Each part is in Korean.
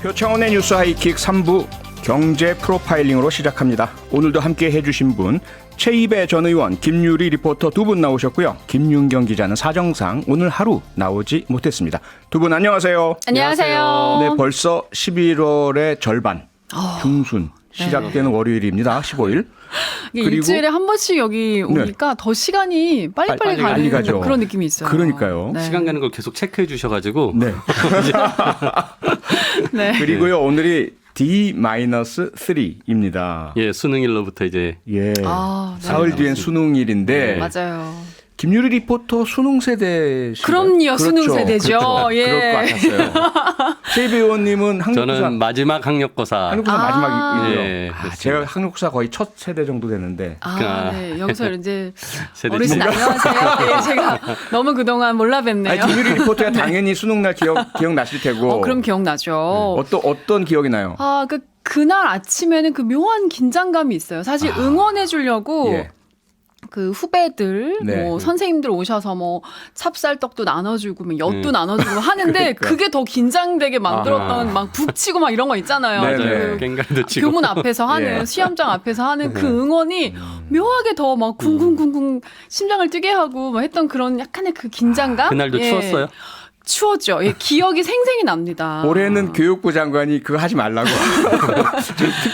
표창원의 뉴스 하이킥 3부 경제 프로파일링으로 시작합니다. 오늘도 함께 해주신 분 최이배 전 의원, 김유리 리포터 두 분 나오셨고요. 김윤경 기자는 사정상 오늘 하루 나오지 못했습니다. 두 분 안녕하세요. 안녕하세요. 네, 벌써 11월의 절반 중순 시작되는 네. 월요일입니다. 15일. 그리고 일주일에 한 번씩 여기 오니까 더 시간이 빨리빨리 가는 그런 느낌이 있어요. 그러니까요. 네. 시간 가는 걸 계속 체크해 주셔가지고. 네. 네. 그리고요, 오늘이 D-3입니다. 예, 수능일로부터 이제. 예. 아, 네. 사흘 뒤엔 수능일인데. 맞아요. 김유리 리포터 수능 세대시죠? 그럼요, 그렇죠. 수능 세대죠. 그렇죠. 예. 그럴 것 같았어요. 최이배 의원님은 학력고사. 저는 마지막 학력고사. 학력고사 마지막이고요. 예, 제가 학력고사 거의 첫 세대 정도 되는데. 네. 여기서 이제 세대 어르신 안녕하세요. 예, 제가 너무 그동안 몰라 뵀네요. 아니, 김유리 리포터가 당연히 수능날 기억나실 테고. 그럼 기억나죠. 어떤 기억이 나요? 그날 아침에는 그 묘한 긴장감이 있어요. 사실 응원해 주려고 예. 그 후배들, 네. 뭐 선생님들 오셔서 뭐 찹쌀떡도 나눠주고, 뭐 엿도 나눠주고 하는데 그러니까. 그게 더 긴장되게 만들었던 막 북치고 막 이런 거 있잖아요. 네, 맞아요. 네. 그 갱가리도 치고. 교문 앞에서 하는 예. 시험장 앞에서 하는 그 응원이 묘하게 더 막 쿵쿵쿵쿵 심장을 뛰게 하고 막 했던 그런 약간의 그 긴장감. 그날도 예. 추웠어요? 추웠죠. 예, 기억이 생생히 납니다. 올해는 교육부 장관이 그거 하지 말라고.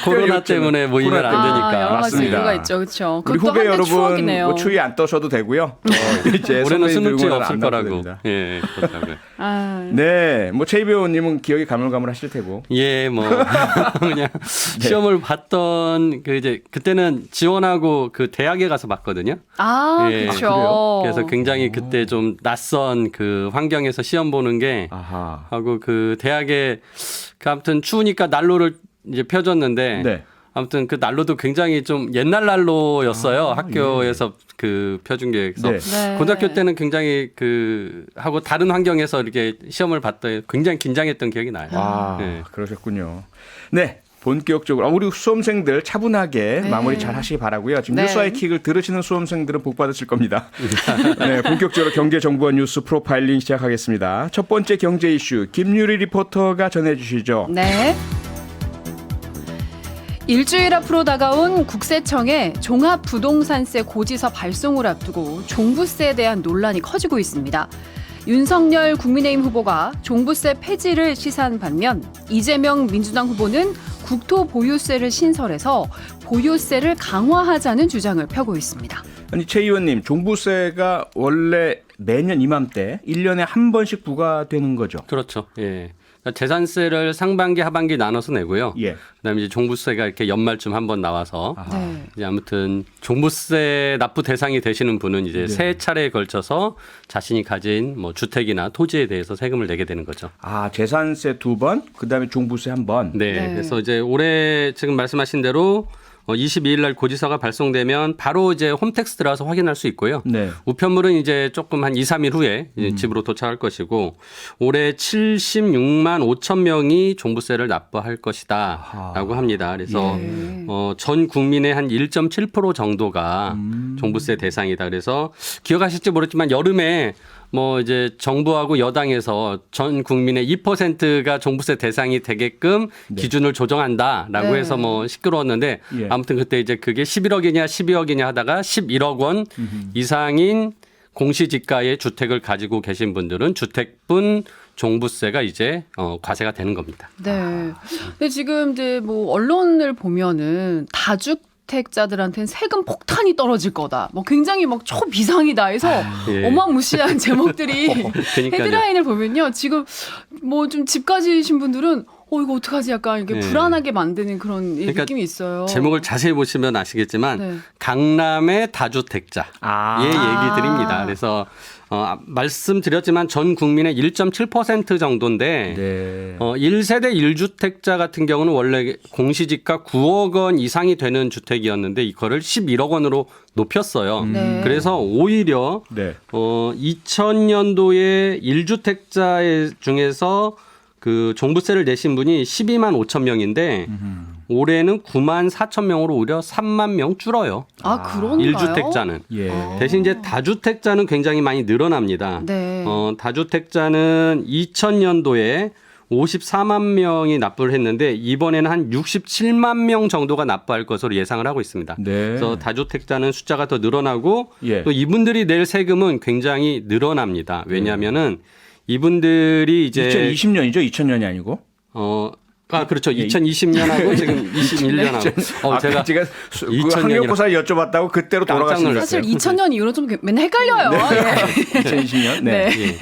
코로나 때문에 모이면 안 되니까. 여러 가지 맞습니다. 이유가 있죠, 그렇죠. 우리 그것도 후배 한때 여러분 추억이네요. 뭐 추위 안 떠셔도 되고요. 이제 올해는 선배님들 수능제 응원은 없을 안 거라고. 나셔도 됩니다. 예, 그렇다고요. 네, 뭐 최이배 의원님은 기억이 가물가물하실 테고. 예, 뭐 그냥 시험을 봤던 그때는 지원하고 그 대학에 가서 봤거든요. 예. 그렇죠. 그래서 굉장히 그때 좀 낯선 그 환경에서 시험 보는 게 아하. 하고 그 대학에 그 아무튼 추우니까 난로를 이제 펴줬는데 네. 아무튼 그 난로도 굉장히 좀 옛날 난로였어요. 학교에서 그 펴준 게. 그래서 네. 네. 고등학교 때는 굉장히 하고 다른 환경에서 이렇게 시험을 봤더니 굉장히 긴장했던 기억이 나요. 네. 그러셨군요. 네. 본격적으로 우리 수험생들 차분하게 마무리 잘 하시기 바라고요. 지금 네. 뉴스와의 킥을 들으시는 수험생들은 복 받으실 겁니다. 네, 본격적으로 경제정보와 뉴스 프로파일링 시작하겠습니다. 첫 번째 경제 이슈 김유리 리포터가 전해주시죠. 네. 일주일 앞으로 다가온 국세청의 종합부동산세 고지서 발송을 앞두고 종부세에 대한 논란이 커지고 있습니다. 윤석열 국민의힘 후보가 종부세 폐지를 시사한 반면 이재명 민주당 후보는 국토보유세를 신설해서 보유세를 강화하자는 주장을 펴고 있습니다. 아니 최 의원님, 종부세가 원래 매년 이맘때 1년에 한 번씩 부과되는 거죠? 그렇죠. 예. 그러니까 재산세를 상반기 하반기 나눠서 내고요. 예. 그다음에 이제 종부세가 이렇게 연말쯤 한번 나와서 네. 이제 아무튼 종부세 납부 대상이 되시는 분은 이제 세 차례에 걸쳐서 자신이 가진 뭐 주택이나 토지에 대해서 세금을 내게 되는 거죠. 재산세 2번, 그다음에 종부세 1번. 네. 네. 그래서 이제 올해 지금 말씀하신 대로 22일 날 고지서가 발송되면 바로 이제 홈택스 들어가서 확인할 수 있고요. 네. 우편물은 이제 조금 한 2, 3일 후에 이제 집으로 도착할 것이고 올해 76만 5천 명이 종부세를 납부할 것이다라고 합니다. 그래서 예. 전 국민의 한 1.7% 정도가 종부세 대상이다. 그래서 기억하실지 모르겠지만 여름에 뭐 이제 정부하고 여당에서 전 국민의 2%가 종부세 대상이 되게끔 기준을 조정한다라고 네. 해서 뭐 시끄러웠는데 예. 아무튼 그때 이제 그게 11억이냐 12억이냐 하다가 11억 원 이상인 공시지가의 주택을 가지고 계신 분들은 주택분 종부세가 이제 과세가 되는 겁니다. 네. 근데 지금 이제 뭐 언론을 보면은 다주택자들한테는 세금 폭탄이 떨어질 거다. 뭐 굉장히 막 초비상이다 해서 예. 어마무시한 제목들이 그러니까요. 헤드라인을 보면요. 지금 뭐 좀 집 가지신 분들은 이거 어떡하지? 약간 이렇게 네. 불안하게 만드는 그런 그러니까 느낌이 있어요. 제목을 자세히 보시면 아시겠지만 네. 강남의 다주택자의 얘기들입니다. 그래서 말씀드렸지만 전 국민의 1.7% 정도인데 네. 1세대 1주택자 같은 경우는 원래 공시지가 9억 원 이상이 되는 주택이었는데 이거를 11억 원으로 높였어요. 네. 그래서 오히려 네. 2000년도에 1주택자 중에서 그 종부세를 내신 분이 12만 5천 명인데 올해는 9만 4천 명으로 오히려 3만 명 줄어요. 그런가요? 1주택자는. 예. 대신 이제 다주택자는 굉장히 많이 늘어납니다. 네. 다주택자는 2000년도에 54만 명이 납부를 했는데 이번에는 한 67만 명 정도가 납부할 것으로 예상을 하고 있습니다. 네. 그래서 다주택자는 숫자가 더 늘어나고 예. 또 이분들이 낼 세금은 굉장히 늘어납니다. 왜냐하면은 이분들이 이제 2020년이죠, 2000년이 아니고. 그렇죠. 예. 2020년하고 지금 21년하고. 제가 그 2000년이라. 학력고사 여쭤봤다고 그때로 깜짝 돌아갔습니다. 놀랐어요. 사실 2000년 이후로 좀 맨날 헷갈려요. 2020년. 네. 네. 예.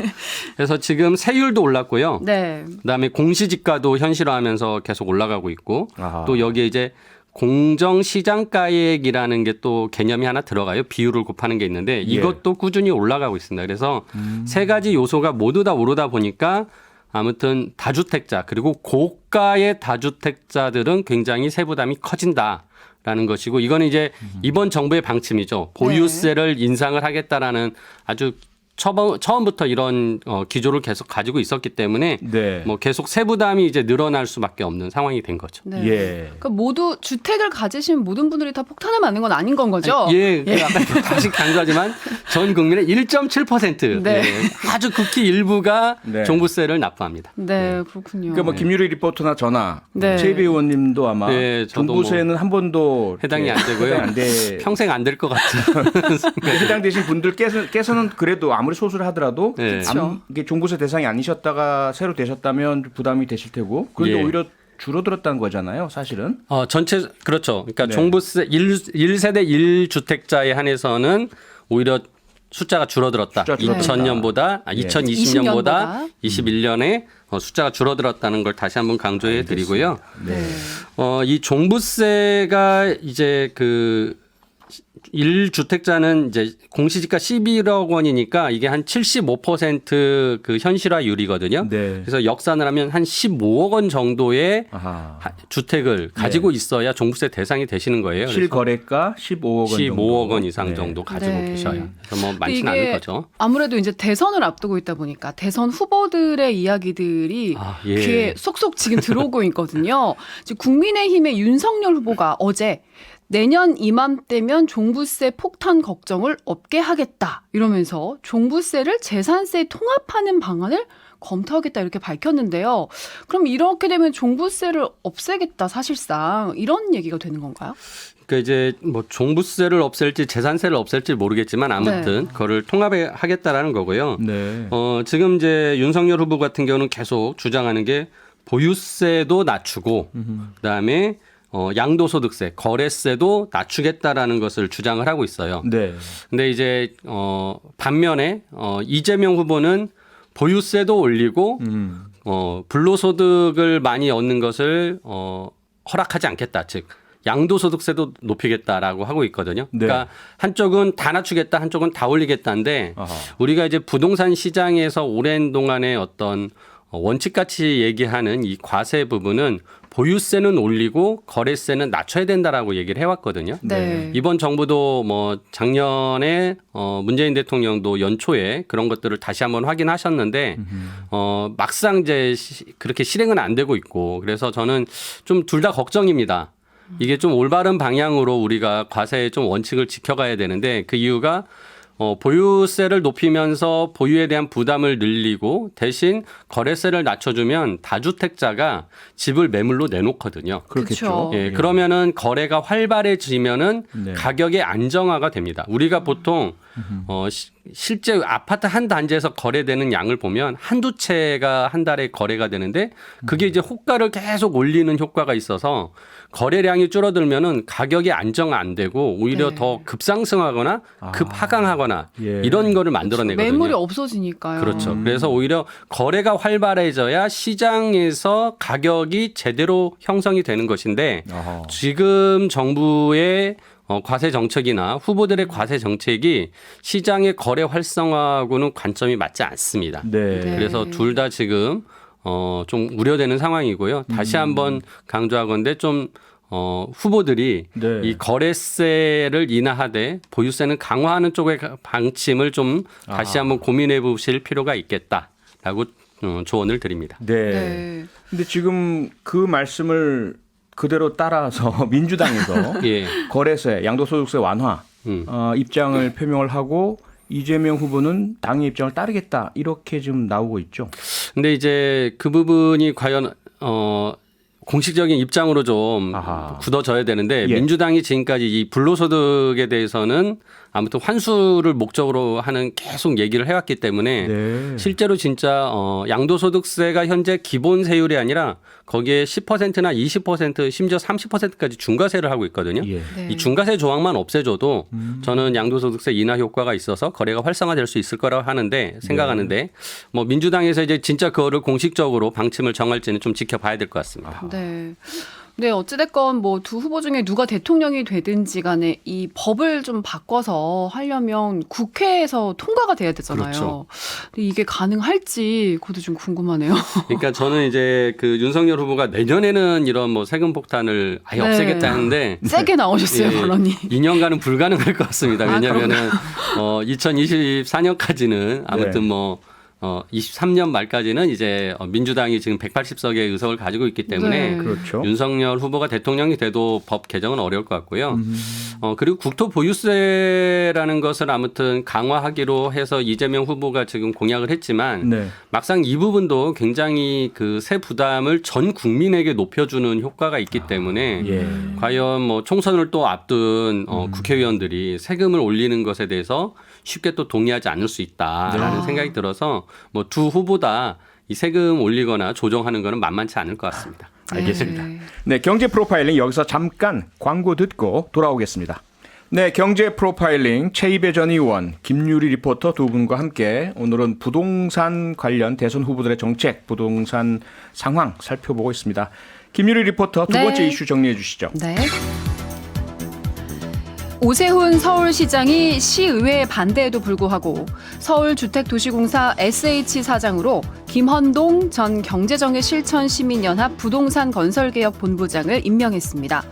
그래서 지금 세율도 올랐고요. 네. 그다음에 공시지가도 현실화하면서 계속 올라가고 있고 아하. 또 여기에 이제 공정시장가액이라는 게 또 개념이 하나 들어가요. 비율을 곱하는 게 있는데 이것도 꾸준히 올라가고 있습니다. 그래서 세 가지 요소가 모두 다 오르다 보니까 아무튼 다주택자 그리고 고가의 다주택자들은 굉장히 세부담이 커진다라는 것이고 이거는 이제 이번 정부의 방침이죠. 보유세를 인상을 하겠다라는 아주 처음부터 이런 기조를 계속 가지고 있었기 때문에 네. 뭐 계속 세부담이 이제 늘어날 수밖에 없는 상황이 된 거죠. 네. 예. 그러니까 모두 주택을 가지신 모든 분들이 다 폭탄을 맞는 건 아닌 건 거죠? 예, 아까 다시 강조하지만 전 국민의 1.7% 네. 아주 극히 일부가 네. 종부세를 납부합니다. 네, 그렇군요. 그러니까 뭐 김유리 리포터나 저나 네. 최비 의원님도 아마 네, 저도 종부세는 한 번도 해당이 안 되고요. 해당 안 돼. 평생 안 될 것 같은. 해당되신 분들께서는 그래도 아무리 소수를 하더라도 네. 그렇죠. 이게 종부세 대상이 아니셨다가 새로 되셨다면 부담이 되실 테고 그런데 예. 오히려 줄어들었다는 거잖아요, 사실은. 전체 그렇죠. 그러니까 네. 종부세 1세대 1주택자에 한해서는 오히려 숫자가 줄어들었다. 숫자가 줄어들었다. 2000년보다 예. 2020년보다 21년에 숫자가 줄어들었다는 걸 다시 한번 강조해 드리고요. 네. 이 종부세가 이제 그 1주택자는 이제 공시지가 11억 원이니까 이게 한 75%그 현실화율이거든요. 네. 그래서 역산을 하면 한 15억 원 정도의 아하. 주택을 가지고 있어야 종부세 대상이 되시는 거예요. 그래서 실거래가 15억 원 정도. 15억 원 이상 네. 정도 가지고 네. 계셔요. 그래서 뭐 많지는 이게 않을 거죠. 아무래도 이제 대선을 앞두고 있다 보니까 대선 후보들의 이야기들이 예. 귀에 속속 지금 들어오고 있거든요. 지금 국민의힘의 윤석열 후보가 어제 내년 이맘때면 종부세 폭탄 걱정을 없게 하겠다 이러면서 종부세를 재산세에 통합하는 방안을 검토하겠다 이렇게 밝혔는데요. 그럼 이렇게 되면 종부세를 없애겠다 사실상 이런 얘기가 되는 건가요? 그러니까 이제 뭐 종부세를 없앨지 재산세를 없앨지 모르겠지만 아무튼 네. 그거를 통합해 하겠다라는 거고요. 네. 지금 이제 윤석열 후보 같은 경우는 계속 주장하는 게 보유세도 낮추고 그다음에 양도소득세, 거래세도 낮추겠다라는 것을 주장을 하고 있어요. 네. 근데 이제 반면에 이재명 후보는 보유세도 올리고 불로소득을 많이 얻는 것을 허락하지 않겠다. 즉 양도소득세도 높이겠다라고 하고 있거든요. 네. 그러니까 한쪽은 다 낮추겠다, 한쪽은 다 올리겠다인데 아하. 우리가 이제 부동산 시장에서 오랜 동안의 어떤 원칙같이 얘기하는 이 과세 부분은 보유세는 올리고 거래세는 낮춰야 된다라고 얘기를 해왔거든요. 네. 이번 정부도 뭐 작년에 문재인 대통령도 연초에 그런 것들을 다시 한번 확인하셨는데 막상 이제 그렇게 실행은 안 되고 있고 그래서 저는 좀 둘 다 걱정입니다. 이게 좀 올바른 방향으로 우리가 과세의 좀 원칙을 지켜가야 되는데 그 이유가 보유세를 높이면서 보유에 대한 부담을 늘리고 대신 거래세를 낮춰주면 다주택자가 집을 매물로 내놓거든요. 그렇겠죠. 그렇죠. 예, 그러면은 거래가 활발해지면은 네. 가격의 안정화가 됩니다. 우리가 보통 실제 아파트 한 단지에서 거래되는 양을 보면 한두 채가 한 달에 거래가 되는데 그게 이제 호가를 계속 올리는 효과가 있어서 거래량이 줄어들면은 가격이 안정화 안 되고 오히려 네. 더 급상승하거나 급하강하거나 예. 이런 거를 만들어내거든요. 매물이 없어지니까요. 그렇죠. 그래서 오히려 거래가 활발해져야 시장에서 가격이 제대로 형성이 되는 것인데 아하. 지금 정부의 과세 정책이나 후보들의 과세 정책이 시장의 거래 활성화하고는 관점이 맞지 않습니다. 네. 네. 그래서 둘 다 지금 좀 우려되는 상황이고요. 다시 한번 강조하건대 좀 후보들이 네. 이 거래세를 인하하되 보유세는 강화하는 쪽의 방침을 좀 다시 한번 고민해 보실 필요가 있겠다라고 조언을 드립니다. 네. 네. 근데 지금 그 말씀을 그대로 따라서 민주당에서 예. 거래세, 양도소득세 완화 입장을 표명을 하고 이재명 후보는 당의 입장을 따르겠다 이렇게 지금 나오고 있죠. 근데 이제 그 부분이 과연 공식적인 입장으로 좀 아하. 굳어져야 되는데 예. 민주당이 지금까지 이 불로소득에 대해서는 아무튼 환수를 목적으로 하는 계속 얘기를 해왔기 때문에 네. 실제로 진짜 양도소득세가 현재 기본 세율이 아니라 거기에 10%나 20% 심지어 30%까지 중과세를 하고 있거든요. 예. 네. 이 중과세 조항만 없애줘도 저는 양도소득세 인하 효과가 있어서 거래가 활성화될 수 있을 거라고 하는데 생각하는데 뭐 민주당에서 이제 진짜 그거를 공식적으로 방침을 정할지는 좀 지켜봐야 될 것 같습니다. 네. 네, 어찌됐건 뭐 두 후보 중에 누가 대통령이 되든지 간에 이 법을 좀 바꿔서 하려면 국회에서 통과가 돼야 되잖아요. 그렇죠. 근데 이게 가능할지 그것도 좀 궁금하네요. 그러니까 저는 이제 그 윤석열 후보가 내년에는 이런 뭐 세금 폭탄을 아예 네. 없애겠다는데 세게 나오셨어요, 예, 발언이. 2년간은 불가능할 것 같습니다. 아, 왜냐하면은 2024년까지는 아무튼 네. 뭐 23년 말까지는 이제 민주당이 지금 180석의 의석을 가지고 있기 때문에 네. 그렇죠. 윤석열 후보가 대통령이 돼도 법 개정은 어려울 것 같고요. 그리고 국토 보유세라는 것을 아무튼 강화하기로 해서 이재명 후보가 지금 공약을 했지만 네. 막상 이 부분도 굉장히 그 세 부담을 전 국민에게 높여주는 효과가 있기 때문에 예. 과연 뭐 총선을 또 앞둔 국회의원들이 세금을 올리는 것에 대해서 쉽게 또 동의하지 않을 수 있다라는 네. 생각이 들어서 뭐 두 후보다 이 세금 올리거나 조정하는 거는 만만치 않을 것 같습니다. 알겠습니다. 네. 네, 경제 프로파일링 여기서 잠깐 광고 듣고 돌아오겠습니다. 네, 경제 프로파일링 최이배 전 의원, 김유리 리포터 두 분과 함께 오늘은 부동산 관련 대선 후보들의 정책, 부동산 상황 살펴보고 있습니다. 김유리 리포터 두 네. 번째 이슈 정리해 주시죠. 네. 오세훈 서울시장이 시의회의 반대에도 불구하고 서울주택도시공사 SH 사장으로 김헌동 전 경제정의실천시민연합 부동산건설개혁본부장을 임명했습니다.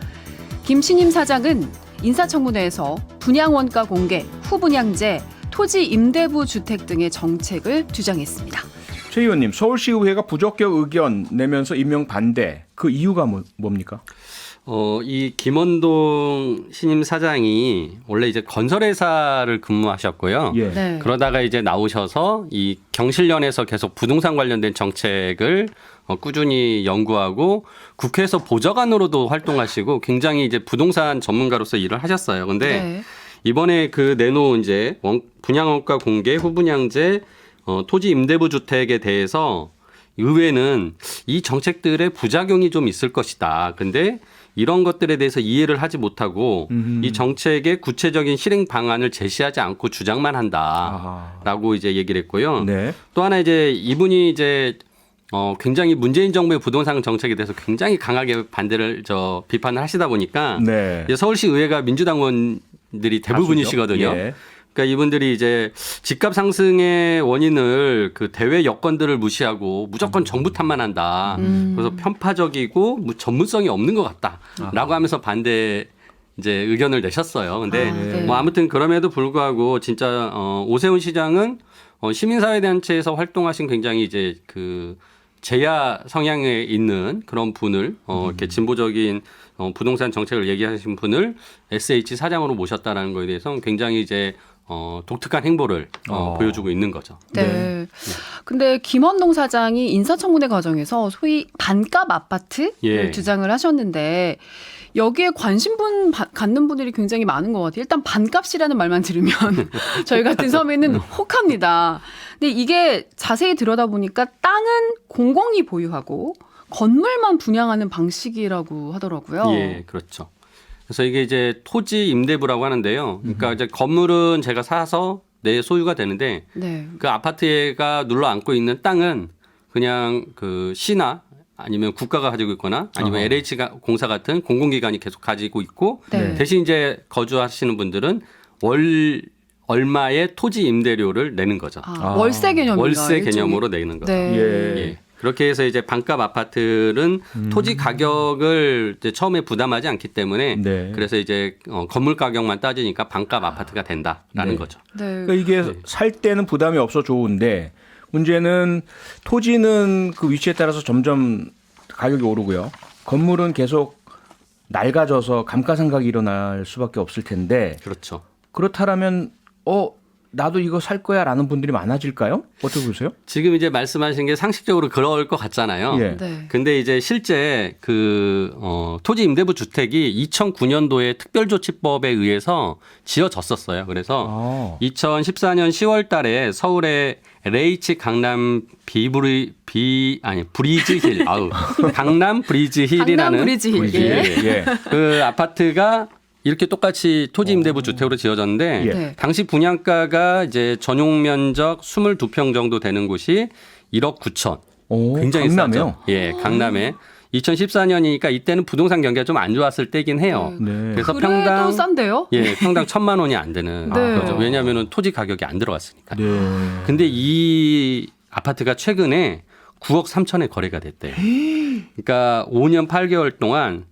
김 신임 사장은 인사청문회에서 분양원가 공개, 후분양제, 토지 임대부 주택 등의 정책을 주장했습니다. 최 의원님, 서울시의회가 부적격 의견 내면서 임명 반대, 그 이유가 뭡니까? 이 김원동 신임 사장이 원래 이제 건설회사를 근무하셨고요. 예. 네. 그러다가 이제 나오셔서 이 경실련에서 계속 부동산 관련된 정책을 꾸준히 연구하고 국회에서 보좌관으로도 활동하시고 굉장히 이제 부동산 전문가로서 일을 하셨어요. 근데 네. 이번에 그 내놓은 이제 분양원가 공개, 후분양제, 토지 임대부 주택에 대해서 의회는 이 정책들의 부작용이 좀 있을 것이다. 근데 이런 것들에 대해서 이해를 하지 못하고 이 정책의 구체적인 실행 방안을 제시하지 않고 주장만 한다라고 이제 얘기를 했고요. 네. 또 하나 이제 이분이 이제 굉장히 문재인 정부의 부동산 정책에 대해서 굉장히 강하게 반대를 비판을 하시다 보니까 네. 이제 서울시 의회가 민주당 의원들이 대부분이시거든요. 예. 그러니까 이분들이 이제 집값 상승의 원인을 그 대외 여건들을 무시하고 무조건 정부 탓만 한다. 그래서 편파적이고 전문성이 없는 것 같다라고 하면서 반대 이제 의견을 내셨어요. 근데 네. 뭐 아무튼 그럼에도 불구하고 진짜 오세훈 시장은 시민사회단체에서 활동하신 굉장히 이제 그 제야 성향에 있는 그런 분을 이렇게 진보적인 부동산 정책을 얘기하신 분을 SH 사장으로 모셨다라는 거에 대해서는 굉장히 이제 독특한 행보를 보여주고 있는 거죠. 네. 근데 김헌동 사장이 인사청문회 과정에서 소위 반값 아파트를 예. 주장을 하셨는데 여기에 관심 갖는 분들이 굉장히 많은 것 같아요. 일단 반값이라는 말만 들으면 저희 같은 서민은 혹합니다. 근데 이게 자세히 들여다보니까 땅은 공공이 보유하고 건물만 분양하는 방식이라고 하더라고요. 예, 그렇죠. 그래서 이게 이제 토지 임대부라고 하는데요. 그러니까 이제 건물은 제가 사서 내 소유가 되는데 네. 그 아파트가 눌러 앉고 있는 땅은 그냥 그 시나 아니면 국가가 가지고 있거나 아니면 LH 공사 같은 공공기관이 계속 가지고 있고 네. 대신 이제 거주하시는 분들은 얼마의 토지 임대료를 내는 거죠. 월세 개념인가요? 월세 일종의? 개념으로 내는 거죠. 네. 예. 그렇게 해서 이제 반값 아파트는 토지 가격을 이제 처음에 부담하지 않기 때문에 네. 그래서 이제 건물 가격만 따지니까 반값 아파트가 된다라는 네. 거죠. 네. 그러니까 이게 살 때는 부담이 없어 좋은데 문제는 토지는 그 위치에 따라서 점점 가격이 오르고요. 건물은 계속 낡아져서 감가상각이 일어날 수밖에 없을 텐데 그렇죠. 그렇다면 나도 이거 살 거야라는 분들이 많아질까요? 어떻게 보세요? 지금 이제 말씀하신 게 상식적으로 그럴 것 같잖아요. 예. 네. 근데 이제 실제 토지 임대부 주택이 2009년도에 특별조치법에 의해서 지어졌었어요. 그래서 2014년 10월 달에 서울의 LH 강남 브리지 힐. 강남 브리지 힐이라는 강남 브리지 힐. 예. 그 아파트가 이렇게 똑같이 토지 임대부 주택으로 지어졌는데 예. 네. 당시 분양가가 이제 전용 면적 22평 정도 되는 곳이 1억 9천. 굉장히 강남에요? 싸죠. 예, 강남에. 2014년이니까 이때는 부동산 경기가 좀 안 좋았을 때긴 해요. 네. 그래서 그래도 평당 싼데요? 평당 1,000만 원이 안 되는 네. 거죠. 왜냐하면 토지 가격이 안 들어갔으니까. 네. 근데 이 아파트가 최근에 9억 3천에 거래가 됐대요. 그러니까 5년 8개월 동안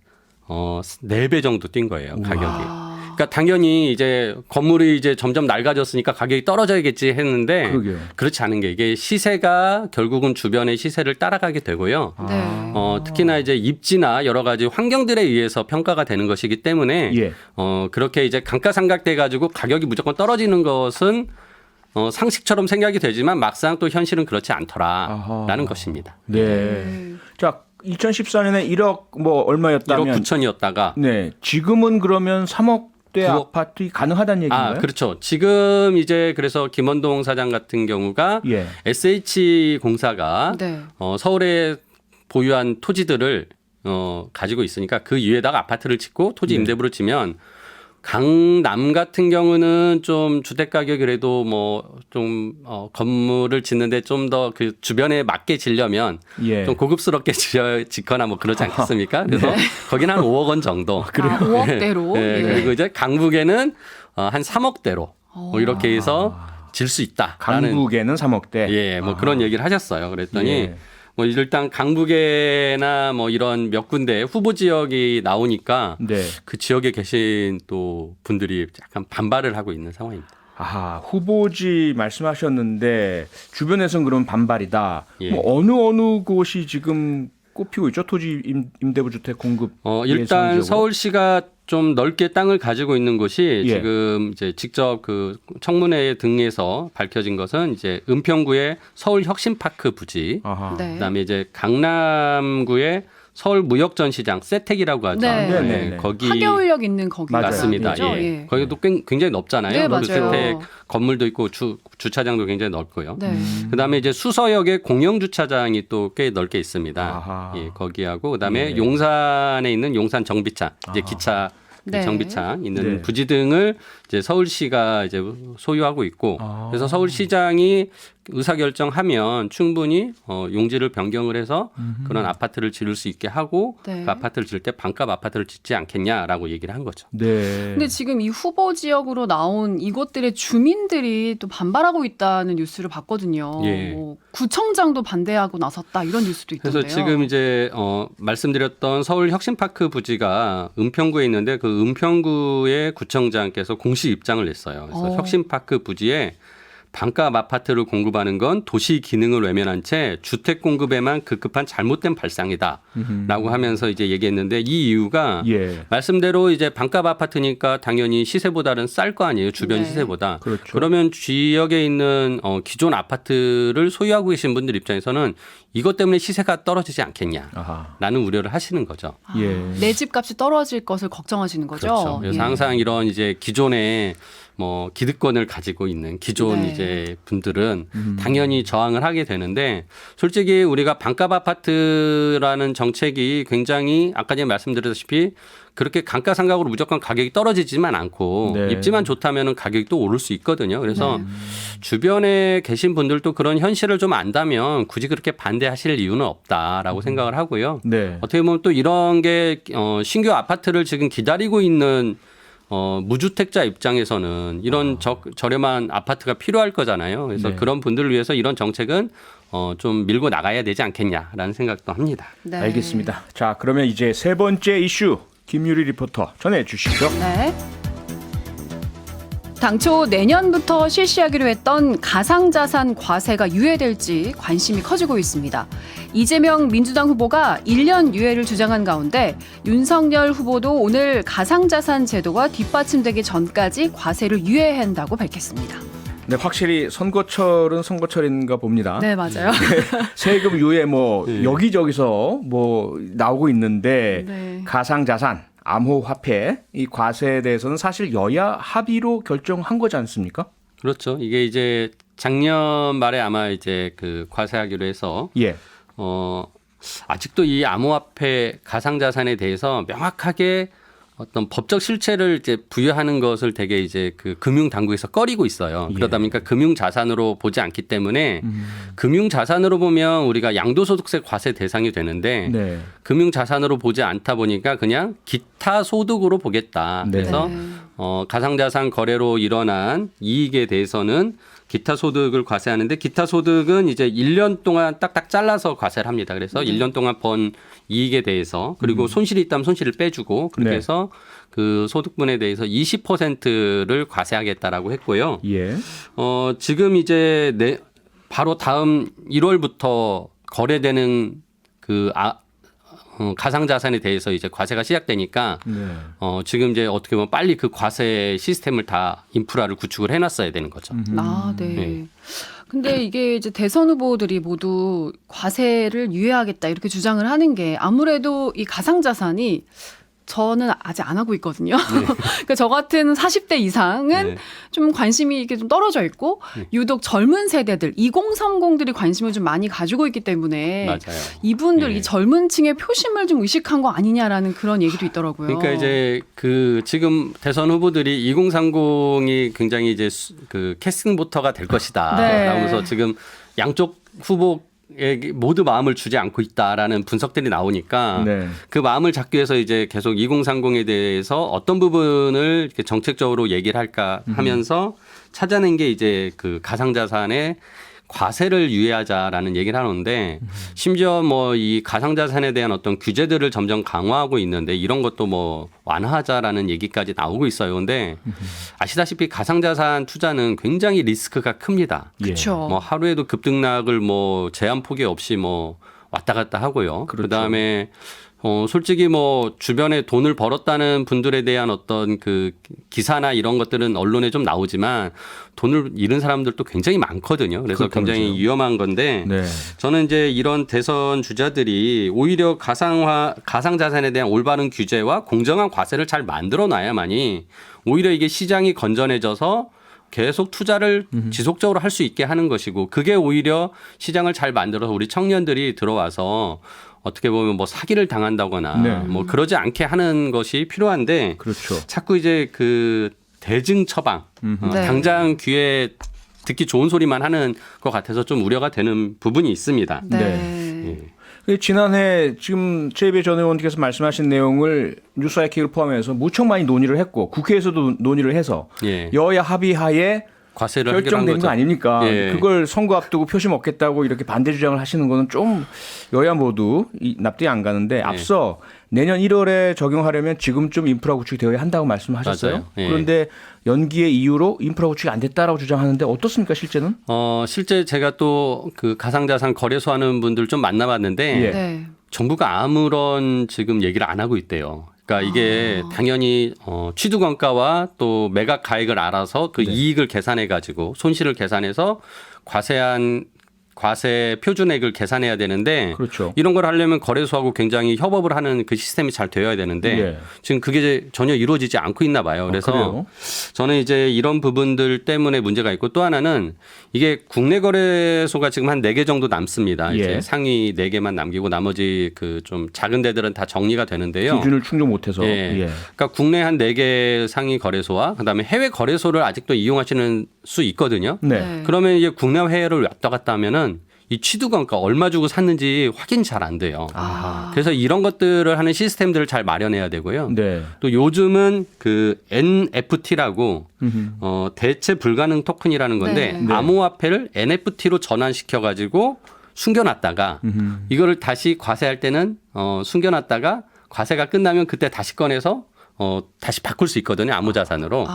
4배 정도 뛴 거예요, 가격이. 그러니까 당연히 이제 건물이 이제 점점 낡아졌으니까 가격이 떨어져야겠지 했는데 그러게요. 그렇지 않은 게 이게 시세가 결국은 주변의 시세를 따라가게 되고요. 네. 특히나 이제 입지나 여러 가지 환경들에 의해서 평가가 되는 것이기 때문에 예. 그렇게 이제 감가상각돼 가지고 가격이 무조건 떨어지는 것은 상식처럼 생각이 되지만 막상 또 현실은 그렇지 않더라라는 것입니다. 네. 자, 2014년에 1억 뭐 얼마였다면 1억 9천이었다가 네. 지금은 그러면 3억대 9억. 아파트 가능하다는 얘기인가요? 그렇죠. 지금 이제 그래서 김원동 사장 같은 경우가 예. SH공사가 네. 서울에 보유한 토지들을 가지고 있으니까 그 위에다가 아파트를 짓고 토지 네. 임대부를 지면 강남 같은 경우는 좀 주택 가격이 그래도 뭐 좀 건물을 짓는데 좀 더 그 주변에 맞게 지려면 예. 좀 고급스럽게 짓거나 뭐 그러지 않겠습니까? 그래서 거기는 한 5억 원 정도. 그래요? 5억대로. 네, 그리고 이제 강북에는 한 3억대로 뭐 이렇게 해서 질 수 있다라는 강북에는 3억대. 예, 뭐 그런 얘기를 하셨어요. 그랬더니 예. 뭐 일단 강북에나 뭐 이런 몇 군데 후보 지역이 나오니까 네. 그 지역에 계신 또 분들이 약간 반발을 하고 있는 상황입니다. 아하, 후보지 말씀하셨는데 주변에서는 그런 반발이다. 예. 뭐 어느 곳이 지금 꼽히고 있죠? 토지 임대부 주택 공급. 일단 예상적으로? 서울시가 좀 넓게 땅을 가지고 있는 곳이 예. 지금 이제 직접 그 청문회 등에서 밝혀진 것은 이제 은평구의 서울혁신파크 부지, 아하. 네. 그다음에 이제 강남구의 서울무역전시장 세택이라고 하죠. 네. 네네네. 거기 하계울역 있는 거기 맞아요. 맞습니다. 죠 예. 거기도 굉장히 넓잖아요. 네, 그리고 맞아요. 세택 건물도 있고 주차장도 굉장히 넓고요. 네. 그다음에 이제 수서역에 공영 주차장이 또 꽤 넓게 있습니다. 아하. 예, 거기하고 그다음에 예. 용산에 있는 용산 정비창 이제 기차 네. 정비창 있는 네. 부지 등을 이제 서울시가 이제 소유하고 있고 그래서 서울시장이 의사결정하면 충분히 용지를 변경을 해서 그런 아파트를 지을 수 있게 하고 네. 그 아파트를 지을 때 반값 아파트를 짓지 않겠냐라고 얘기를 한 거죠. 네. 근데 지금 이 후보 지역으로 나온 이곳들의 주민들이 또 반발하고 있다는 뉴스를 봤거든요. 예. 뭐 구청장도 반대하고 나섰다 이런 뉴스도 있던데요. 그래서 지금 이제 말씀드렸던 서울 혁신파크 부지가 은평구에 있는데 그 은평구의 구청장께서 공식 입장을 냈어요. 그래서 혁신파크 부지에 반값 아파트를 공급하는 건 도시 기능을 외면한 채 주택 공급에만 급급한 잘못된 발상이다라고 하면서 이제 얘기했는데 이 이유가 예. 말씀대로 이제 반값 아파트니까 당연히 시세보다는 쌀 거 아니에요. 주변 네. 시세보다. 그렇죠. 그러면 지역에 있는 기존 아파트를 소유하고 계신 분들 입장에서는 이것 때문에 시세가 떨어지지 않겠냐라는 아하. 우려를 하시는 거죠. 예. 내 집 값이 떨어질 것을 걱정하시는 거죠. 그렇죠. 그래서 예. 항상 이런 이제 기존에 뭐 기득권을 가지고 있는 기존 네. 이제 분들은 당연히 저항을 하게 되는데 솔직히 우리가 반값 아파트라는 정책이 굉장히 아까 전에 말씀드렸다시피 그렇게 감가상각으로 무조건 가격이 떨어지지만 않고 네. 입지만 좋다면 가격이 또 오를 수 있거든요. 그래서 주변에 계신 분들도 그런 현실을 좀 안다면 굳이 그렇게 반대하실 이유는 없다라고 생각을 하고요. 네. 어떻게 보면 또 이런 게 신규 아파트를 지금 기다리고 있는 무주택자 입장에서는 이런 저렴한 아파트가 필요할 거잖아요. 그래서 네. 그런 분들을 위해서 이런 정책은 좀 밀고 나가야 되지 않겠냐라는 생각도 합니다. 네. 알겠습니다. 자, 그러면 이제 세 번째 이슈 김유리 리포터 전해 주시죠. 네. 당초 내년부터 실시하기로 했던 가상자산 과세가 유예될지 관심이 커지고 있습니다. 이재명 민주당 후보가 1년 유예를 주장한 가운데 윤석열 후보도 오늘 가상자산 제도가 뒷받침되기 전까지 과세를 유예한다고 밝혔습니다. 네, 확실히 선거철은 선거철인가 봅니다. 네, 맞아요. 세금 유예 뭐 예. 여기저기서 뭐 나오고 있는데 네. 가상자산, 암호화폐 이 과세에 대해서는 사실 여야 합의로 결정한 거지 않습니까? 그렇죠. 이게 이제 작년 말에 아마 이제 그 과세하기로 해서 예. 아직도 이 암호화폐 가상자산에 대해서 명확하게 어떤 법적 실체를 이제 부여하는 것을 되게 이제 그 금융 당국에서 꺼리고 있어요. 그러다 보니까 금융 자산으로 보지 않기 때문에 금융 자산으로 보면 우리가 양도소득세 과세 대상이 되는데 네. 금융 자산으로 보지 않다 보니까 그냥 기타 소득으로 보겠다. 네. 그래서 네. 가상자산 거래로 일어난 이익에 대해서는 기타 소득을 과세하는데 기타 소득은 이제 1년 동안 딱딱 잘라서 과세를 합니다. 그래서 1년 동안 번 이익에 대해서 그리고 손실이 있다면 손실을 빼주고 그렇게 네. 해서 그 소득분에 대해서 20%를 과세하겠다라고 했고요. 예. 지금 이제 바로 다음 1월부터 거래되는 그 가상자산에 대해서 이제 과세가 시작되니까 네. 지금 이제 어떻게 보면 빨리 그 과세 시스템을 다 인프라를 구축을 해놨어야 되는 거죠. 아, 네. 네. 근데 이게 이제 대선 후보들이 모두 과세를 유예하겠다 이렇게 주장을 하는 게 아무래도 이 가상자산이 저는 아직 안 하고 있거든요. 그러니까 저 같은 40대 이상은 네. 좀 관심이 이렇게 좀 떨어져 있고 유독 젊은 세대들 2030들이 관심을 좀 많이 가지고 있기 때문에 맞아요. 이분들 네. 이 젊은 층의 표심을 좀 의식한 거 아니냐라는 그런 얘기도 있더라고요. 그러니까 이제 그 지금 대선 후보들이 2030이 굉장히 이제 그 캐스팅보터가 될 것이다. 네. 라면서 지금 양쪽 후보에게 모두 마음을 주지 않고 있다라는 분석들이 나오니까 네. 그 마음을 잡기 위해서 이제 계속 2030에 대해서 어떤 부분을 이렇게 정책적으로 얘기를 할까 하면서 찾아낸 게 이제 그 가상자산의 과세를 유예하자라는 얘기를 하는데 심지어 뭐 이 가상자산에 대한 어떤 규제들을 점점 강화하고 있는데 이런 것도 뭐 완화하자라는 얘기까지 나오고 있어요. 근데 아시다시피 가상자산 투자는 굉장히 리스크가 큽니다. 예. 그렇죠. 뭐 하루에도 급등락을 뭐 제한 폭이 없이 뭐 왔다 갔다 하고요. 그렇죠. 그다음에 솔직히 뭐 주변에 돈을 벌었다는 분들에 대한 어떤 그 기사나 이런 것들은 언론에 좀 나오지만 돈을 잃은 사람들도 굉장히 많거든요. 그래서 그렇다면서요. 굉장히 위험한 건데 네. 저는 이제 이런 대선 주자들이 오히려 가상자산에 대한 올바른 규제와 공정한 과세를 잘 만들어 놔야만이 오히려 이게 시장이 건전해져서 계속 투자를 지속적으로 할 수 있게 하는 것이고 그게 오히려 시장을 잘 만들어서 우리 청년들이 들어와서 어떻게 보면 뭐 사기를 당한다거나 네. 뭐 그러지 않게 하는 것이 필요한데 그렇죠. 자꾸 이제 그 대증 처방 네. 당장 귀에 듣기 좋은 소리만 하는 것 같아서 좀 우려가 되는 부분이 있습니다. 네. 예. 지난해 지금 최이배 전 의원께서 말씀하신 내용을 뉴스아이킥을 포함해서 무척 많이 논의를 했고 국회에서도 논의를 해서 예. 여야 합의하에 과세를 결정된 해결한 거 거죠. 아닙니까? 예. 그걸 선거 앞두고 표심 얻겠다고 이렇게 반대 주장을 하시는 거는 좀 여야 모두 납득이 안 가는데 앞서 내년 1월에 적용하려면 지금쯤 인프라 구축이 되어야 한다고 말씀하셨어요. 맞아요. 예. 그런데 연기의 이유로 인프라 구축이 안 됐다라고 주장하는데 어떻습니까 실제는? 실제 제가 또 그 가상자산 거래소 하는 분들 좀 만나봤는데 예. 네. 정부가 아무런 지금 얘기를 안 하고 있대요. 그러니까 이게 당연히 취득원가와 또 매각 가액을 알아서 그 이익을 계산해 가지고 손실을 계산해서 과세 표준액을 계산해야 되는데 그렇죠. 이런 걸 하려면 거래소하고 굉장히 협업을 하는 그 시스템이 잘 되어야 되는데 예. 지금 그게 전혀 이루어지지 않고 있나 봐요. 그래서 그래요? 저는 이제 이런 부분들 때문에 문제가 있고 또 하나는 이게 국내 거래소가 지금 한 4개 정도 남습니다. 예. 이제 상위 4개만 남기고 나머지 그 좀 작은 데들은 다 정리가 되는데요. 기준을 충족 못해서. 예. 예. 그러니까 국내 한 4개 상위 거래소와 그다음에 해외 거래소를 아직도 이용하시는 수 있거든요. 네. 그러면 이제 국내와 해외를 왔다 갔다 하면은 이 취득원가 얼마 주고 샀는지 확인이 잘 안 돼요. 아. 그래서 이런 것들을 하는 시스템들을 잘 마련해야 되고요. 네. 또 요즘은 그 NFT라고 대체 불가능 토큰이라는 건데 네. 네. 암호화폐를 NFT로 전환시켜 가지고 숨겨놨다가 이거를 다시 과세할 때는 숨겨놨다가 과세가 끝나면 그때 다시 꺼내서 다시 바꿀 수 있거든요. 암호자산으로.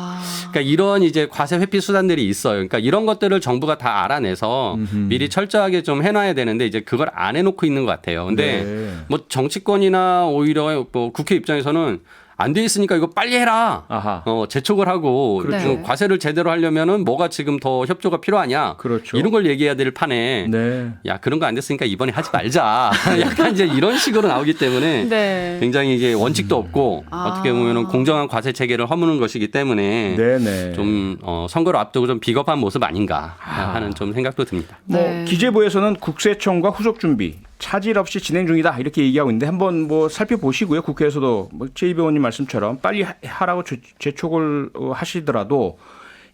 그러니까 이런 이제 과세 회피 수단들이 있어요. 그러니까 이런 것들을 정부가 다 알아내서 미리 철저하게 좀 해놔야 되는데 이제 그걸 안 해놓고 있는 것 같아요. 근데 네. 뭐 정치권이나 오히려 뭐 국회 입장에서는 안 돼 있으니까 이거 빨리 해라. 아하. 재촉을 하고 그렇죠. 좀 과세를 제대로 하려면은 뭐가 지금 더 협조가 필요하냐. 그렇죠. 이런 걸 얘기해야 될 판에 네. 야 그런 거 안 됐으니까 이번에 하지 말자. 약간 이제 이런 식으로 나오기 때문에 네. 굉장히 이게 원칙도 없고 아. 어떻게 보면은 공정한 과세 체계를 허무는 것이기 때문에 네네. 좀 선거를 앞두고 좀 비겁한 모습 아닌가 하는 좀 생각도 듭니다. 뭐 네. 기재부에서는 국세청과 후속 준비 차질 없이 진행 중이다 이렇게 얘기하고 있는데 한번 뭐 살펴보시고요. 국회에서도 뭐 최이배 의원님 말씀처럼 빨리 하라고 재촉을 하시더라도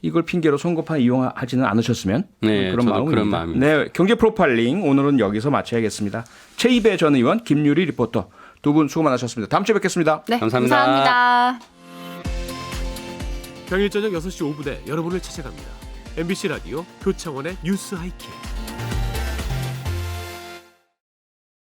이걸 핑계로 선거판 이용하지는 않으셨으면 네, 그런 저도 마음입니다. 그런 마음입니다. 네, 경제 프로파일링 오늘은 여기서 마쳐야겠습니다. 최이배 전 의원, 김유리 리포터 두 분 수고 많으셨습니다. 다음 주에 뵙겠습니다. 네, 감사합니다. 감사합니다. 평일 저녁 6시 5분에 여러분을 찾아갑니다. MBC 라디오 표창원의 뉴스 하이킥.